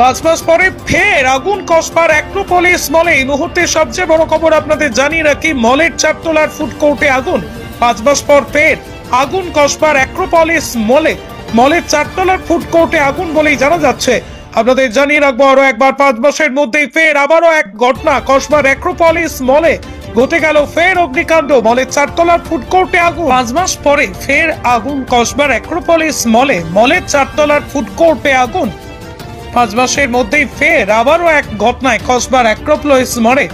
5 মাস পরে ফের আগুন কসবার অ্যাক্রোপলিস মলে। এই মুহূর্তে সবচেয়ে বড় খবর আপনাদের জানিয়ে রাখি, মলের 4 তলার ফুড কোর্টে আগুন। 5 মাস পর ফের আগুন কসবার অ্যাক্রোপলিস মলে। মলের 4 তলার ফুড কোর্টে আগুন বলেই জানা যাচ্ছে। আপনাদের জানিয়ে রাখবো আরো একবার, 5 মাসের মধ্যেই ফের আবারও এক ঘটনা কসবার অ্যাক্রোপলিস মলে ঘটে গেল। ফের অগ্নিকাণ্ড, মলের 4 তলার ফুড কোর্টে আগুন। 5 মাস পরে ফের আগুন কসবার অ্যাক্রোপলিস মলে। মলের 4 তলার ফুড কোর্টে আগুন। 5 মাসের মধ্যেই ফের আবারও এক ঘটনায় কসবার অ্যাক্রোপলিস মলে।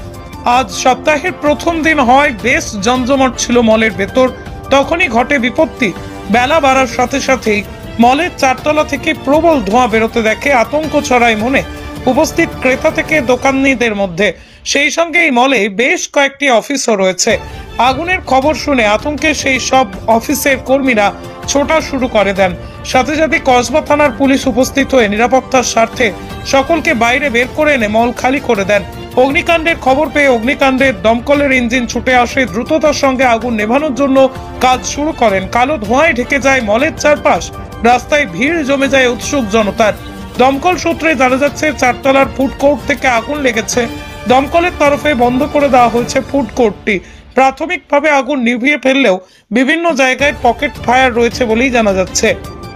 আজ সপ্তাহের প্রথম দিন হয়, বেশ জমজমাট ছিল মলের ভেতর। তখনই ঘটে বিপত্তি। বেলা বাড়ার সাথে সাথেই মলের 4 তলা থেকে প্রবল ধোঁয়া বেরোতে দেখে আতঙ্ক ছড়ায় মনে উপস্থিত ক্রেতা থেকে দোকানিদের মধ্যে। সেই সঙ্গে এই মলে বেশ কয়েকটি অফিসও রয়েছে। আগুনের খবর শুনে আতঙ্কে সেই সব অফিসের কর্মীরা ছোটা শুরু করে দেন। সাথে সাথে কসবা থানার পুলিশ উপস্থিত হয়ে নিরাপত্তার স্বার্থে সকলকে বাইরে বের করে এনে মল খালি করে দেন। অগ্নিকাণ্ডের খবর পেয়ে অগ্নিকাণ্ডের দমকলের ইঞ্জিন ছুটে আসে, দ্রুততার সঙ্গে আগুন নেভানোর জন্য কাজ শুরু করেন। কালো ধোঁয়ায় ঢেকে যায় মলের চারপাশ। রাস্তায় ভিড় জমে যায় উৎসুক জনতার। দমকল সূত্রে জানা যাচ্ছে 4 তলার ফুড কোর্ট থেকে আগুন লেগেছে। দমকলের তরফে বন্ধ করে দেওয়া হয়েছে ফুড কোর্টটি। প্রাথমিকভাবে আগুন নিভিয়ে ফেললেও বিভিন্ন জায়গায় পকেট ফায়ার রয়েছে বলেই জানা যাচ্ছে।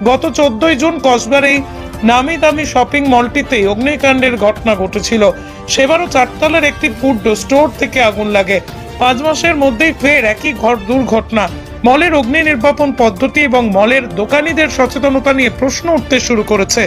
গত 14 জুন কসবার এই নামি দামি শপিং মলটিতেই অগ্নিকাণ্ডের ঘটনা ঘটেছিল। সেবারও 4 তলার একটি ফুড স্টোর থেকে আগুন লাগে। 5 মাসের মধ্যেই ফের একই দুর্ঘটনা। মলের অগ্নি নির্বাপন পদ্ধতি এবং মলের দোকানীদের সচেতনতা নিয়ে প্রশ্ন উঠতে শুরু করেছে।